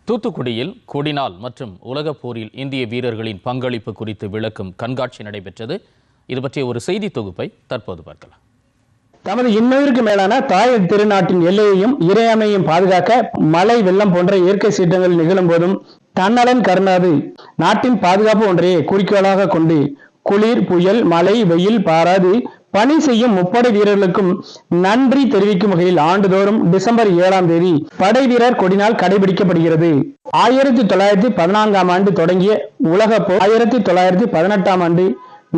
தூத்துக்குடியில் கொடிநாள் மற்றும் உலகப் போரில் இந்திய வீரர்களின் பங்களிப்பு குறித்து விளக்கும் கண்காட்சி நடைபெற்றது. இது பற்றிய ஒரு செய்தி தொகுப்பை தற்போது பார்க்கலாம். தமது இன்னுயிருக்கு மேலான தாய் திருநாட்டின் எல்லையையும் இறையாமையும் பாதுகாக்க மழை, வெள்ளம் போன்ற இயற்கை சீற்றங்கள் நிகழும் போதும் தன்னலன் கருணாது நாட்டின் பாதுகாப்பு ஒன்றையே குறிக்கோளாக கொண்டு குளிர், புயல், மழை, வெயில் பாராது பணி செய்யும் முப்படை வீரர்களுக்கும் நன்றி தெரிவிக்கும் வகையில் ஆண்டுதோறும் டிசம்பர் 7ஆம் தேதி படை வீரர் கொடிநாள் கடைபிடிக்கப்படுகிறது. 1914ஆம் ஆண்டு தொடங்கிய உலகப் போர் 1918ஆம் ஆண்டு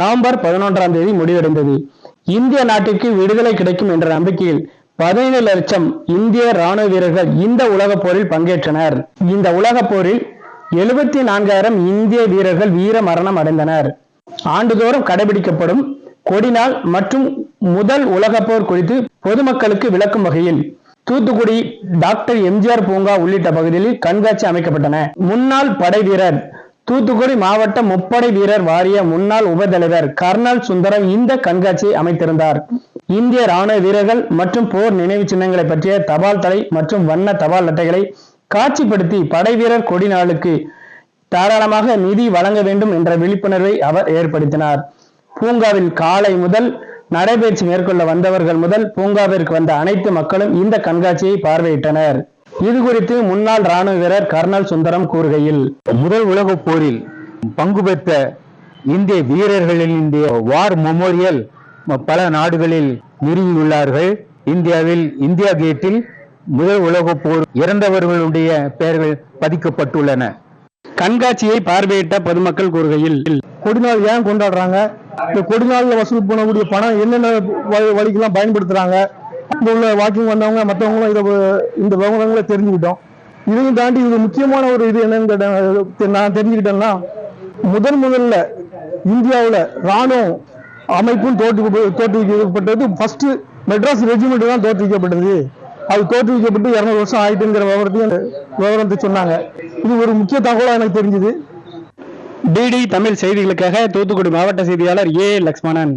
நவம்பர் 11ஆம் தேதி முடிவடைந்தது. இந்திய நாட்டிற்கு விடுதலை கிடைக்கும் என்ற நம்பிக்கையில் 17 லட்சம் இந்திய ராணுவ வீரர்கள் இந்த உலகப் போரில் பங்கேற்றனர். இந்த உலகப் போரில் 74,000 இந்திய வீரர்கள் வீர மரணம் அடைந்தனர். ஆண்டுதோறும் கடைபிடிக்கப்படும் கொடிநாள் மற்றும் முதல் உலகப் போர் குறித்து பொதுமக்களுக்கு விளக்கும் வகையில் தூத்துக்குடி டாக்டர் எம்ஜிஆர் பூங்கா உள்ளிட்ட பகுதிகளில் கண்காட்சி அமைக்கப்பட்டன. முன்னாள் படை வீரர் தூத்துக்குடி மாவட்ட முப்படை வீரர் வாரிய முன்னாள் உபதலைவர் கர்னல் சுந்தரம் இந்த கண்காட்சியை அமைத்திருந்தார். இந்திய ராணுவ வீரர்கள் மற்றும் போர் நினைவு சின்னங்களை பற்றிய தபால் தலை மற்றும் வண்ண தபால் அட்டைகளை காட்சிப்படுத்தி படை வீரர் கொடிநாளுக்கு தாராளமாக நிதி வழங்க வேண்டும் என்ற விழிப்புணர்வை அவர் ஏற்படுத்தினார். பூங்காவில் காலை முதல் நடைபயிற்சி மேற்கொள்ள வந்தவர்கள் முதல் பூங்காவிற்கு வந்த அனைத்து மக்களும் இந்த கண்காட்சியை பார்வையிட்டனர். இது குறித்து முன்னாள் ராணுவ வீரர் கர்னல் சுந்தரம் கூறுகையில், முதல் உலகப் போரில் பங்கு பெற்ற இந்திய வீரர்களின் வார் மெமோரியல் பல நாடுகளில் நிறுவியுள்ளார்கள். இந்தியாவில் இந்தியா கேட்டில் முதல் உலகப் போர் இறந்தவர்களுடைய பெயர்கள் பதிக்கப்பட்டுள்ளன. கண்காட்சியை பார்வையிட்ட பொதுமக்கள் கூறுகையில், கொடிநாள் ஏன் கொண்டாடுறாங்க, இந்த கொடிநாள்ல வசூல் பண்ணக்கூடிய பணம் என்னென்ன வழிக்கெல்லாம் பயன்படுத்துறாங்க, உள்ள வாக்கிங் வந்தவங்க மற்றவங்களும் இந்த விவரங்களை தெரிஞ்சுக்கிட்டோம். இதையும் தாண்டி இது முக்கியமான ஒரு இது என்னன்னு நான் தெரிஞ்சுக்கிட்டேன்னா, முதல்ல இந்தியாவில் ராணுவம் அமைப்பும் தோற்றுவிக்கப்பட்டது ஃபர்ஸ்ட் மெட்ராஸ் ரெஜிமெண்ட் தான் தோற்றுவிக்கப்பட்டது. அது தோற்றுவிக்கப்பட்டு 200 வருஷம் ஆயிட்டுங்கிற விவரத்தை சொன்னாங்க. இது ஒரு முக்கிய தகவலாக எனக்கு தெரிஞ்சது. டிடி தமிழ் செய்திகளுக்காக தூத்துக்குடி மாவட்ட செய்தியாளர் ஏ. லக்ஷ்மணன்.